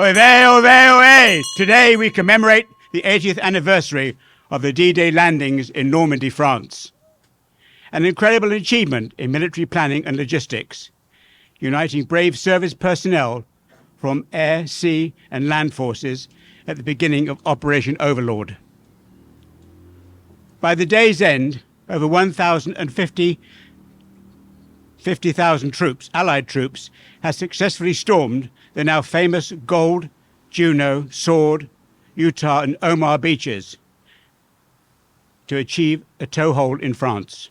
Oy vey, oy vey, oy vey! Today we commemorate the 80th anniversary of the D Day landings in Normandy, France. An incredible achievement in military planning and logistics, uniting brave service personnel from air, sea and land forces at the beginning of Operation Overlord. By the day's end, over 50,000 troops, Allied troops, had successfully stormed the now famous Gold, Juno, Sword, Utah and Omar beaches to achieve a toehold in France.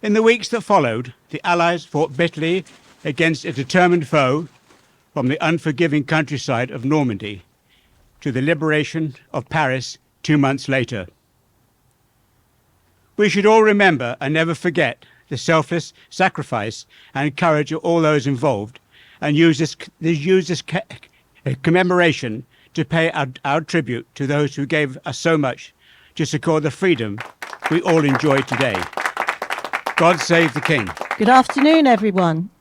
In the weeks that followed, the Allies fought bitterly against a determined foe from the unforgiving countryside of Normandy to the liberation of Paris 2 months later. We should all remember and never forget the selfless sacrifice and courage of all those involved, and use this commemoration to pay our tribute to those who gave us so much to secure the freedom we all enjoy today. God save the King. Good afternoon, everyone.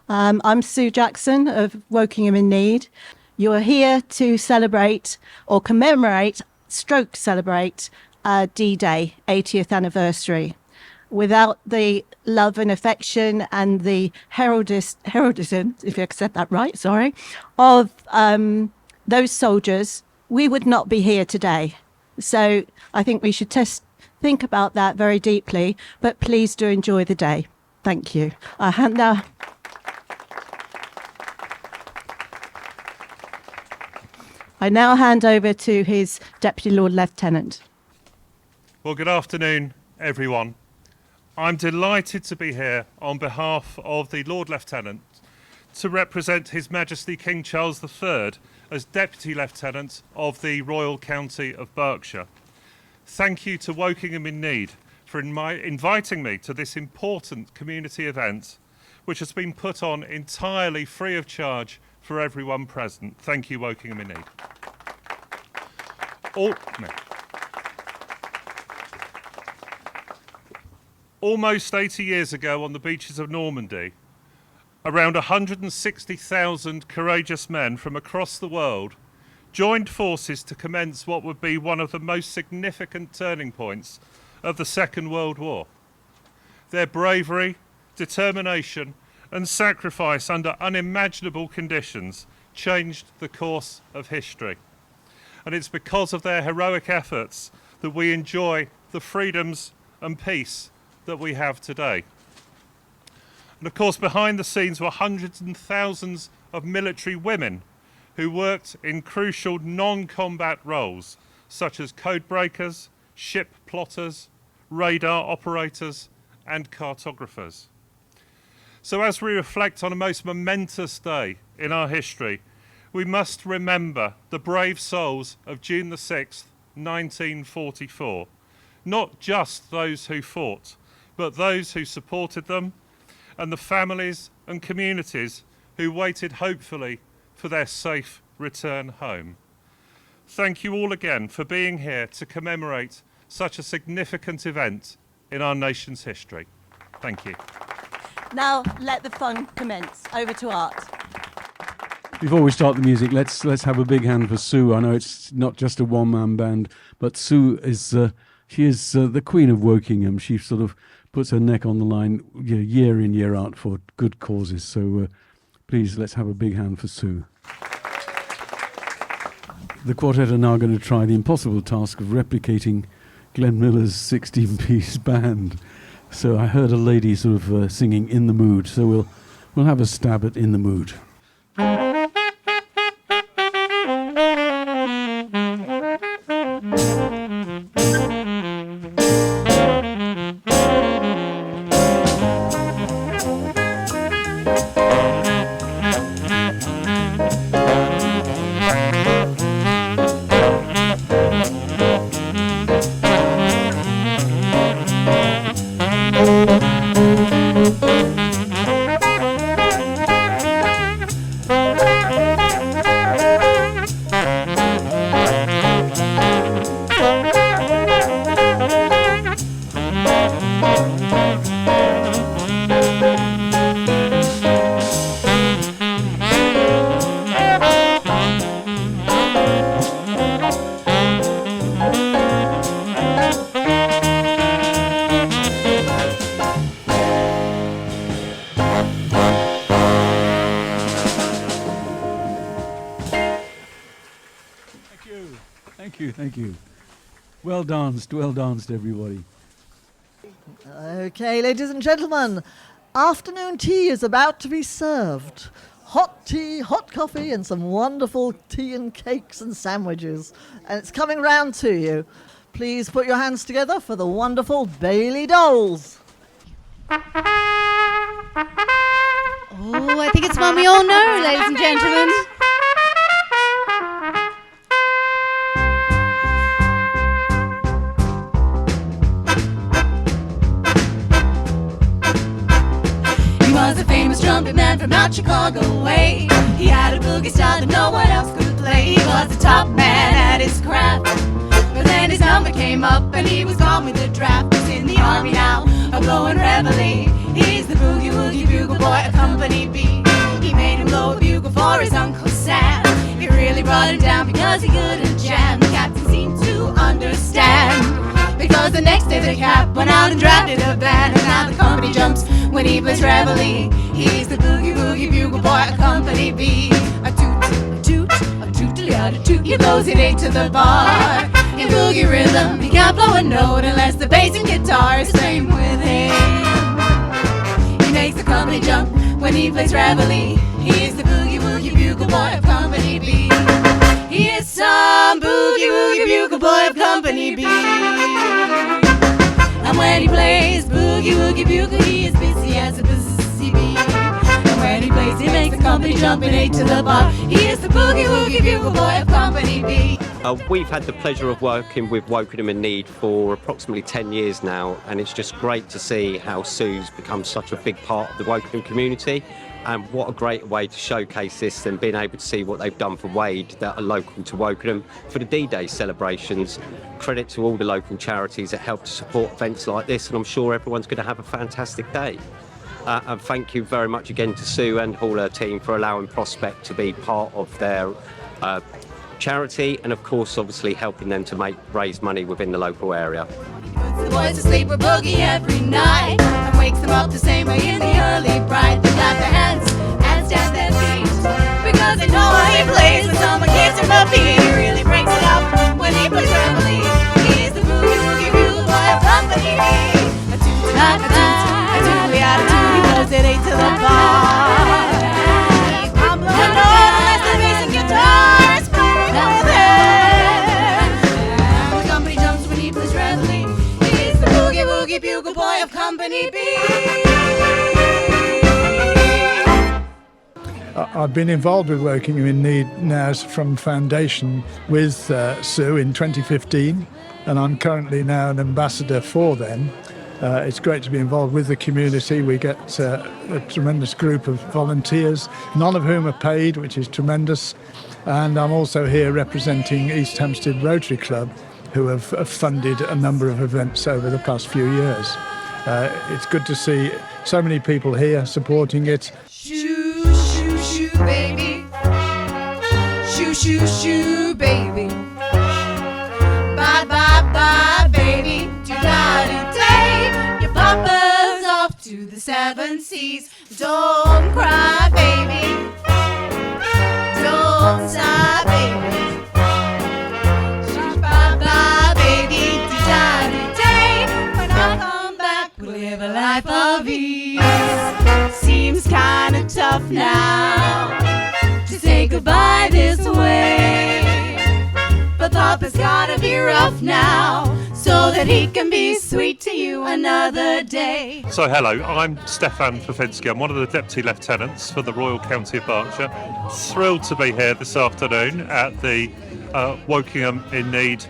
I'm Sue Jackson of Wokingham in Need. You are here to celebrate or commemorate, celebrate D Day 80th anniversary. Without the love and affection and the heroism, if you accept that right, of those soldiers, we would not be here today. So I think we should think about that very deeply, but please do enjoy the day. Thank you. I now hand over to his Deputy Lord Lieutenant. Well, good afternoon, everyone. I'm delighted to be here on behalf of the Lord Lieutenant to represent His Majesty King Charles III as Deputy Lieutenant of the Royal County of Berkshire. Thank you to Wokingham in Need for inviting me to this important community event, which has been put on entirely free of charge for everyone present. Thank you, Wokingham in Need. Almost 80 years ago on the beaches of Normandy, around 160,000 courageous men from across the world joined forces to commence what would be one of the most significant turning points of the Second World War. Their bravery, determination and sacrifice under unimaginable conditions changed the course of history. And it's because of their heroic efforts that we enjoy the freedoms and peace that we have today. And of course, behind the scenes were hundreds and thousands of military women who worked in crucial non-combat roles, such as code breakers, ship plotters, radar operators, and cartographers. So as we reflect on a most momentous day in our history, we must remember the brave souls of June the 6th, 1944, not just those who fought, but those who supported them, and the families and communities who waited hopefully for their safe return home. Thank you all again for being here to commemorate such a significant event in our nation's history. Thank you. Now let the fun commence. Over to Art. Before we start the music, let's have a big hand for Sue. I know it's not just a one-man band, but Sue is the queen of Wokingham. She sort of puts her neck on the line year in, year out for good causes. So please, let's have a big hand for Sue. The quartet are now going to try the impossible task of replicating Glenn Miller's 16-piece band. So I heard a lady sort of singing In the Mood, so we'll have a stab at In the Mood. Thank you. Well danced, everybody. Okay, ladies and gentlemen, afternoon tea is about to be served. Hot tea, hot coffee, and some wonderful tea and cakes and sandwiches. And it's coming round to you. Please put your hands together for the wonderful Bailey Dolls. Oh, I think it's one we all know, ladies and gentlemen. He was a famous trumpet man from out Chicago way. He had a boogie style that no one else could play. He was the top man at his craft. But then his number came up and he was gone with the draft. He's in the army now, a blowing reveille. He's the boogie woogie bugle boy of Company B. He made him blow a bugle for his Uncle Sam. He really brought him down because he couldn't jam. The captain seemed to understand, because the next day the cap went out and drafted a band. And now the company jumps when he plays reveille. He's the boogie woogie bugle boy of Company B. A toot, a toot, a toot-a-toot, a toot. He blows it 8 to the bar. In boogie rhythm, he can't blow a note unless the bass and guitar is playing with him. He makes the company jump when he plays reveille. He is the boogie woogie bugle boy of Company B. He is some boogie woogie bugle boy of Company B. And when he plays boogie woogie bugle, he is busy as a busy bee. And when he plays, he makes the company jump in 8 to the bar. He is the boogie woogie bugle boy of Company B. We've had the pleasure of working with Wokingham in Need for approximately 10 years now, and it's just great to see how Sue's become such a big part of the Wokingham community. And what a great way to showcase this and being able to see what they've done for Wade that are local to Wokingham for the D Day celebrations. Credit to all the local charities that help to support events like this, and I'm sure everyone's going to have a fantastic day. And thank you very much again to Sue and all her team for allowing Prospect to be part of their charity, and of course obviously helping them to raise money within the local area. Puts the boys to sleep with boogie every night and wakes them up the same way in the early bright. They clap their hands and stamp their feet because they know how he plays. When someone gives him a beat, he really breaks it up when he plays reveille. He's the boogie woogie bugle boy of Company B. A toot, a toot, a tootly attitude. He blows it 8 to the bar. He can't blow a note unless the bass and guitar is playing with him. And the company jumps when he plays reveille. He's the boogie woogie bugle boy of Company B. I've been involved with Wokingham in Need now from foundation with Sue in 2015, and I'm currently now an ambassador for them. It's great to be involved with the community. We get a tremendous group of volunteers, none of whom are paid, which is tremendous. And I'm also here representing East Hampstead Rotary Club, who have funded a number of events over the past few years. It's good to see so many people here supporting it. Shoo, shoo, shoo, baby. Shoo, shoo, shoo, baby. Bye, bye, bye, baby. Do-da-do-day. Your papa's off to the 7 seas. Don't cry, baby. Don't sigh, baby. Shoo, bye, bye, baby. Do-da-do-day. When I come back, we'll live a life of ease. Seems kinda tough now to say goodbye this way, but Papa's gotta be rough now so that he can be sweet to you another day. So hello, I'm Stefan Fafinski. I'm one of the Deputy Lieutenants for the Royal County of Berkshire. Thrilled to be here this afternoon at the Wokingham in Need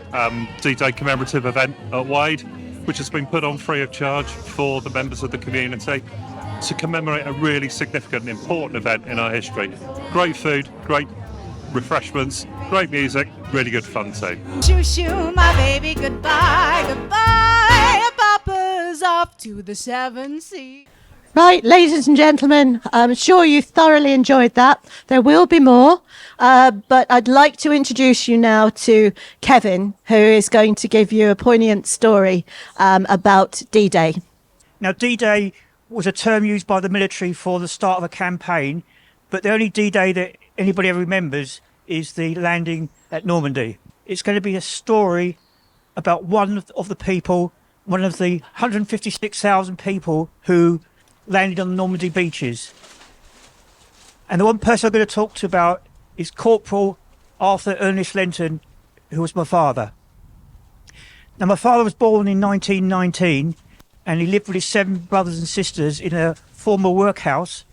D Day commemorative event at Wade, which has been put on free of charge for the members of the community to commemorate a really significant and important event in our history. Great food, great refreshments, great music, really good fun too. Shoo shoo, my baby, goodbye, goodbye. Papa's off to the 7 seas. Right, ladies and gentlemen, I'm sure you thoroughly enjoyed that. There will be more, but I'd like to introduce you now to Kevin, who is going to give you a poignant story about D Day. Now, D Day was a term used by the military for the start of a campaign, but the only D Day that anybody ever remembers is the landing at Normandy. It's going to be a story about one of the people, one of the 156,000 people who landed on the Normandy beaches. And the one person I'm going to talk to about is Corporal Arthur Ernest Lenton, who was my father. Now, my father was born in 1919, and he lived with his 7 brothers and sisters in a former workhouse,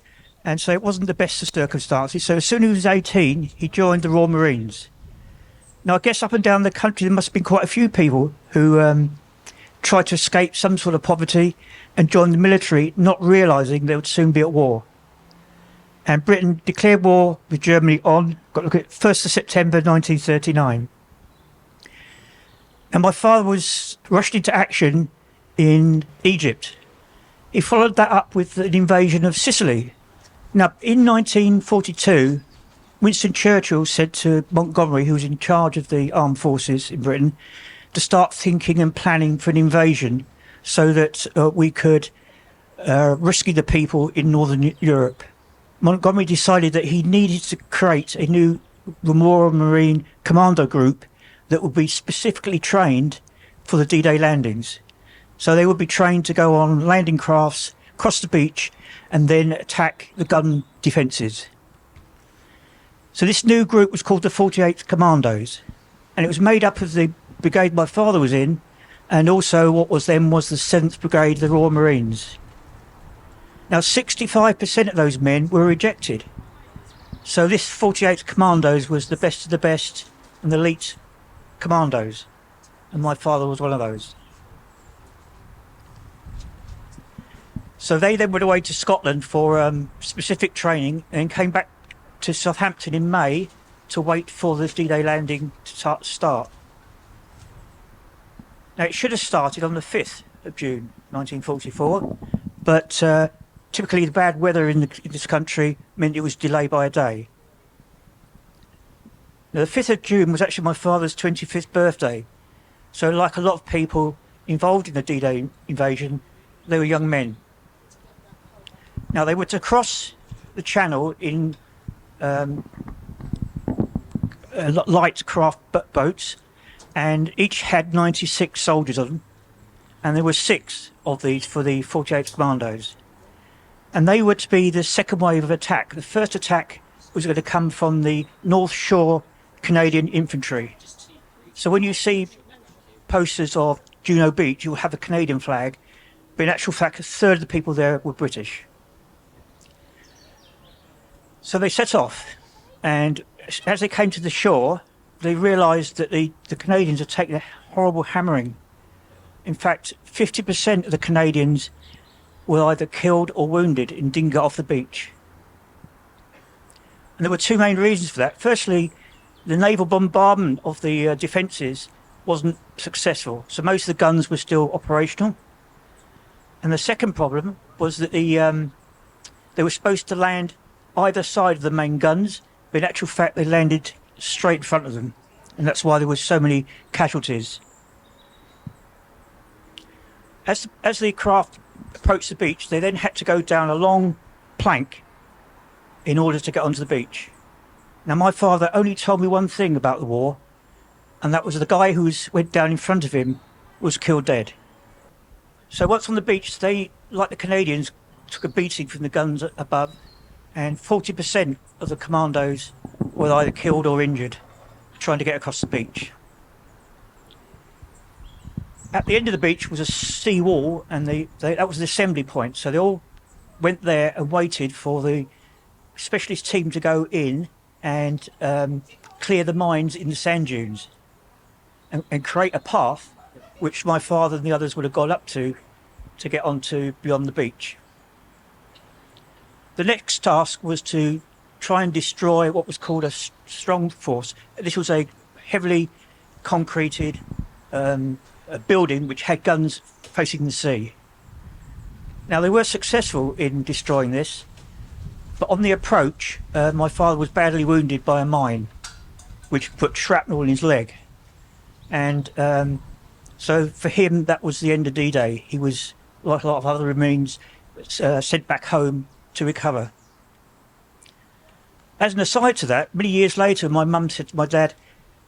and so it wasn't the best of circumstances. So as soon as he was 18, he joined the Royal Marines. Now, I guess up and down the country, there must have been quite a few people who tried to escape some sort of poverty and join the military, not realising they would soon be at war. And Britain declared war with Germany on, got to look at 1st of September 1939. And my father was rushed into action in Egypt. He followed that up with an invasion of Sicily. Now, in 1942, Winston Churchill said to Montgomery, who was in charge of the armed forces in Britain, to start thinking and planning for an invasion so that we could rescue the people in Northern Europe. Montgomery decided that he needed to create a new Royal Marine Commando group that would be specifically trained for the D-Day landings. So they would be trained to go on landing crafts, cross the beach, and then attack the gun defences. So this new group was called the 48th Commandos, and it was made up of the brigade my father was in, and also what was then was the 7th Brigade of the Royal Marines. Now, 65% of those men were rejected. So this 48th Commandos was the best of the best and the elite commandos, and my father was one of those. So they then went away to Scotland for specific training and came back to Southampton in May to wait for the D-Day landing to start. Now, it should have started on the 5th of June 1944, but typically the bad weather in this country meant it was delayed by a day. Now, the 5th of June was actually my father's 25th birthday, so like a lot of people involved in the D-Day invasion, they were young men. Now, they were to cross the channel in light craft boats, and each had 96 soldiers on them, and there were 6 of these for the 48th Commandos. And they were to be the second wave of attack. The first attack was going to come from the North Shore Canadian Infantry. So when you see posters of Juno Beach, you'll have a Canadian flag, but in actual fact, a third of the people there were British. So they set off, and as they came to the shore, they realised that the Canadians had taken a horrible hammering. In fact, 50% of the Canadians were either killed or wounded and didn't get off the beach. And there were 2 main reasons for that. Firstly, the naval bombardment of the defences wasn't successful, so most of the guns were still operational. And the second problem was that they were supposed to land either side of the main guns, but in actual fact they landed straight in front of them, and that's why there were so many casualties. As the craft approached the beach, they then had to go down a long plank in order to get onto the beach. Now, my father only told me one thing about the war, and that was the guy who went down in front of him was killed dead. So once on the beach, they, like the Canadians, took a beating from the guns above, and 40% of the commandos were either killed or injured trying to get across the beach. At the end of the beach was a sea wall, and that was the assembly point. So they all went there and waited for the specialist team to go in and clear the mines in the sand dunes and create a path which my father and the others would have gone up to get onto beyond the beach. The next task was to try and destroy what was called a strong force. This was a heavily concreted a building which had guns facing the sea. Now, they were successful in destroying this, but on the approach, my father was badly wounded by a mine, which put shrapnel in his leg. And so for him, that was the end of D-Day. He was, like a lot of other Marines, sent back home to recover. As an aside to that, many years later, my mum said to my dad,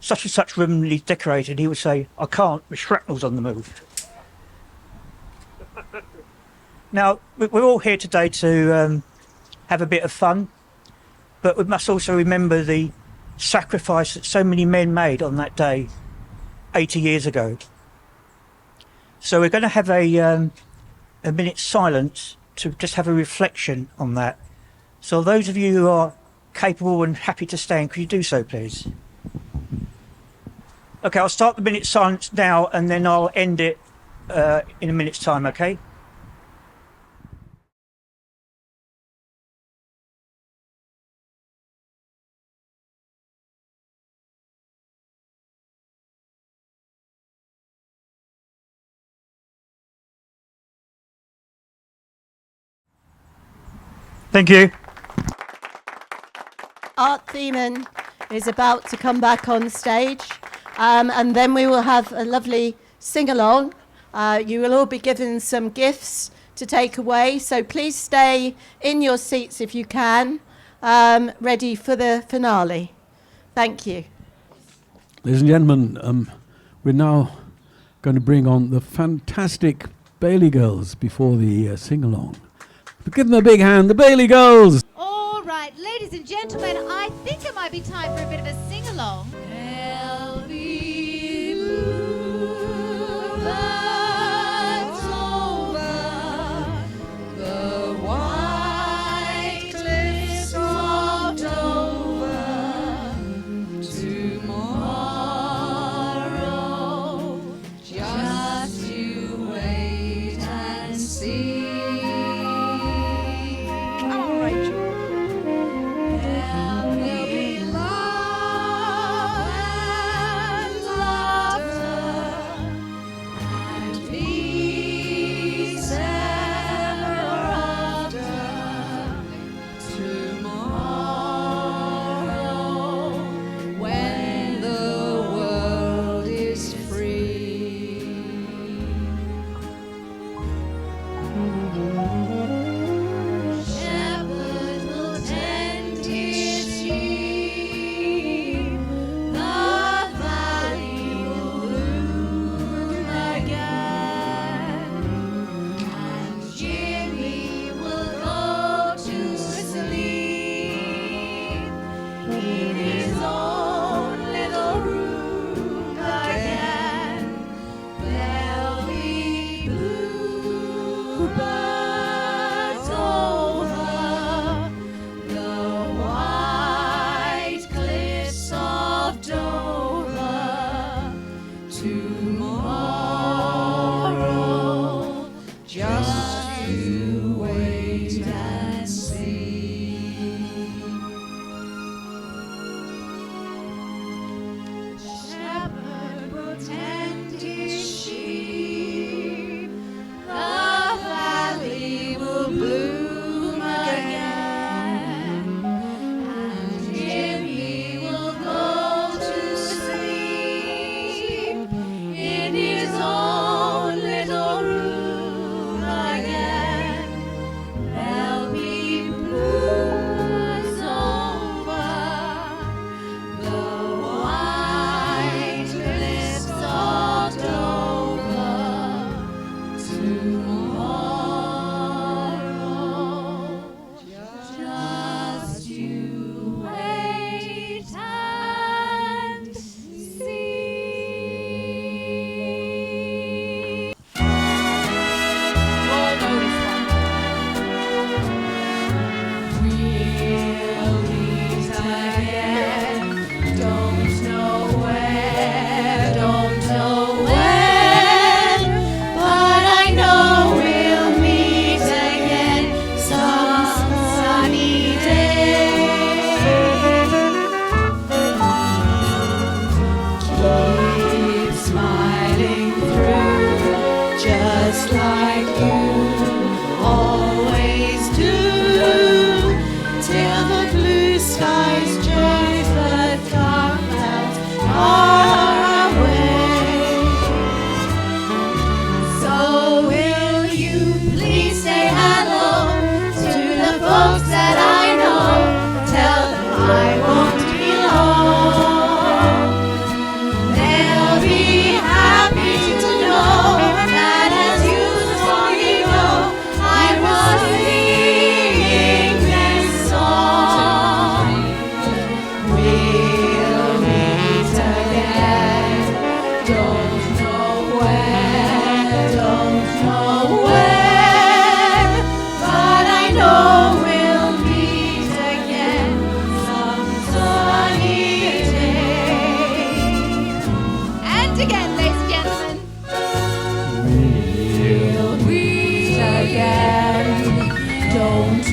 such and such room needs decorated, he would say, I can't, the shrapnel's on the move. Now, we're all here today to have a bit of fun, but we must also remember the sacrifice that so many men made on that day 80 years ago. So we're going to have a minute's silence to just have a reflection on that. So those of you who are capable and happy to stand, could you do so, please? Okay, I'll start the minute's silence now, and then I'll end it in a minute's time, okay? Thank you. Art Thiemann is about to come back on stage, and then we will have a lovely sing-along. You will all be given some gifts to take away, so please stay in your seats if you can, ready for the finale. Thank you. Ladies and gentlemen, we're now going to bring on the fantastic Bailey Girls before the sing-along. Give them a big hand, the Bailey Girls! All right, ladies and gentlemen, I think it might be time for a bit of a sing-along. There'll be love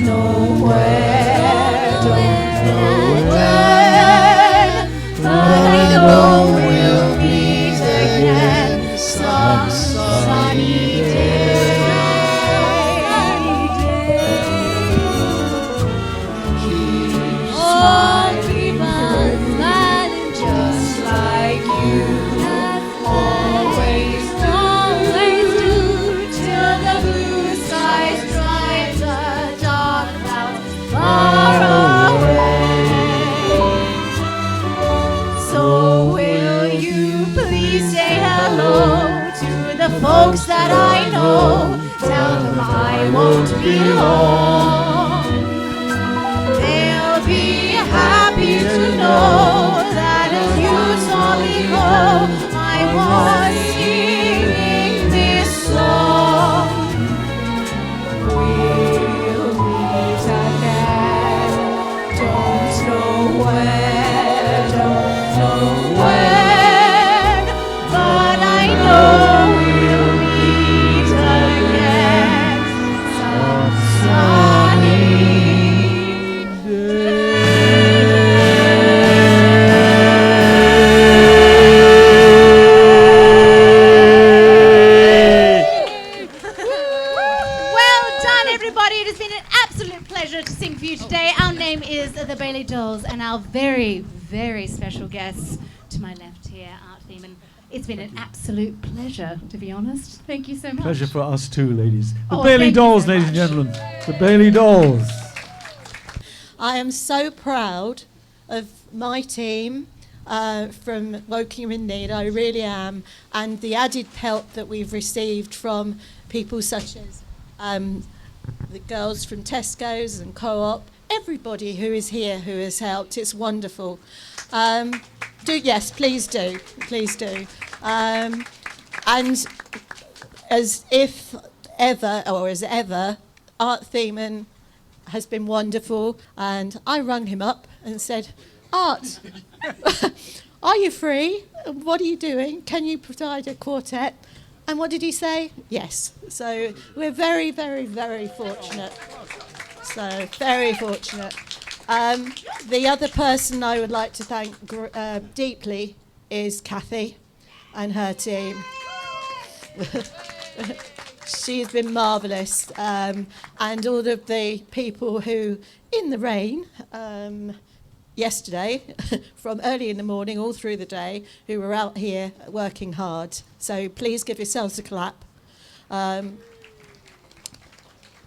know where, don't know when, but I know we'll meet again some sunny day. All people smiling just like you always do, till the blue skies drive the dark clouds far away. So will you please say hello to the folks that I know? Tell them I won't be long. They'll be happy to know that as you saw me go, I was singing this song. We'll meet again. Don't know where, don't know when, but I know we'll meet again some sunny Well done, everybody. It has been an absolute pleasure to sing for you today. Our name is the Bailey Dolls, and our very, very special guests to my left here, Art Thiemann. It's been an absolute pleasure, to be honest. Thank you so much. Pleasure for us too, ladies. The Oh, Bailey thank you Dolls, so ladies much. and gentlemen. The Bailey Dolls. I am so proud of my team from Wokingham in Need. I really am. And the added help that we've received from people such as the girls from Tesco's and Co-op, everybody who is here who has helped. It's wonderful. Yes, please do. Please do. And as if ever, or as ever, Art Thiemann has been wonderful, and I rung him up and said, Art, are you free? What are you doing? Can you provide a quartet? And what did he say? Yes. So we're very, very, very fortunate. So very fortunate. The other person I would like to thank deeply is Kathy and her team. She has been marvellous, and all of the people who, in the rain, yesterday, from early in the morning all through the day, who were out here working hard. So please give yourselves a clap.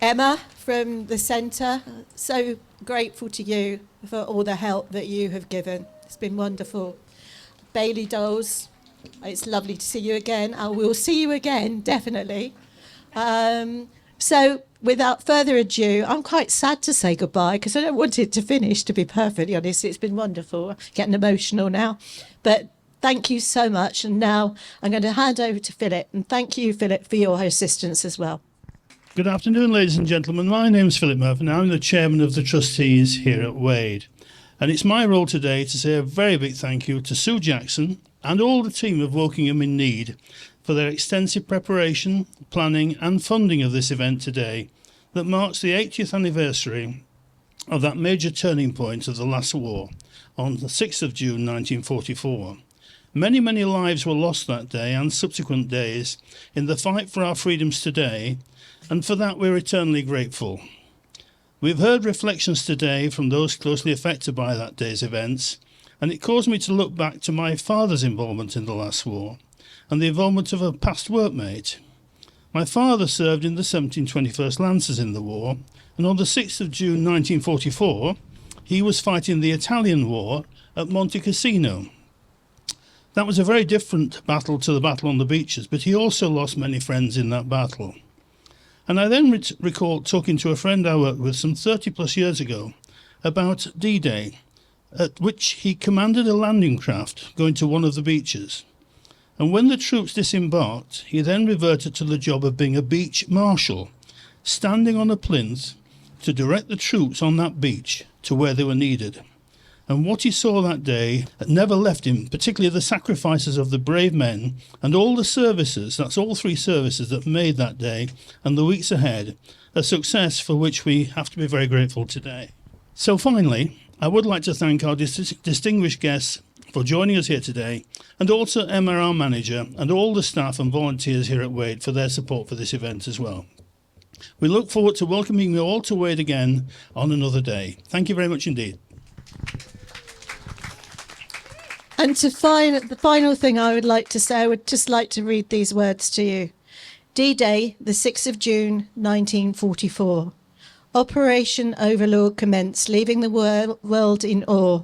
Emma from the centre, so grateful to you for all the help that you have given. It's been wonderful. Bailey Dolls, it's lovely to see you again. I will see you again, definitely. So without further ado, I'm quite sad to say goodbye because I don't want it to finish, to be perfectly honest. It's been wonderful. I'm getting emotional now. But thank you so much. And now I'm going to hand over to Philip. And thank you, Philip, for your assistance as well. Good afternoon, ladies and gentlemen. My name's Philip Murphy and I'm the chairman of the trustees here at Wade. And it's my role today to say a very big thank you to Sue Jackson and all the team of Wokingham in Need for their extensive preparation, planning and funding of this event today that marks the 80th anniversary of that major turning point of the last war on the 6th of June 1944. Many, many lives were lost that day and subsequent days in the fight for our freedoms today, and for that we're eternally grateful. We've heard reflections today from those closely affected by that day's events, and it caused me to look back to my father's involvement in the last war and the involvement of a past workmate. My father served in the 1721st Lancers in the war, and on the 6th of June 1944, he was fighting the Italian War at Monte Cassino. That was a very different battle to the battle on the beaches, but he also lost many friends in that battle. And I then recall talking to a friend I worked with some 30 plus years ago about D Day, at which he commanded a landing craft going to one of the beaches. And when the troops disembarked, he then reverted to the job of being a beach marshal, standing on a plinth to direct the troops on that beach to where they were needed. and what he saw that day that never left him, particularly the sacrifices of the brave men and all the services, that's all three services that made that day and the weeks ahead, a success for which we have to be very grateful today. So finally, I would like to thank our distinguished guests for joining us here today, and also Emma, our manager, and all the staff and volunteers here at Wade for their support for this event as well. We look forward to welcoming you all to Wade again on another day. Thank you very much indeed. And the final thing I would like to say, I would just like to read these words to you. D Day, the 6th of June, 1944. Operation Overlord commenced, leaving the world in awe.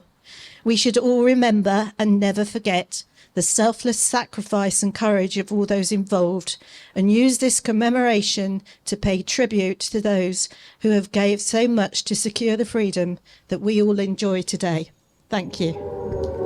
We should all remember and never forget the selfless sacrifice and courage of all those involved, and use this commemoration to pay tribute to those who have gave so much to secure the freedom that we all enjoy today. Thank you.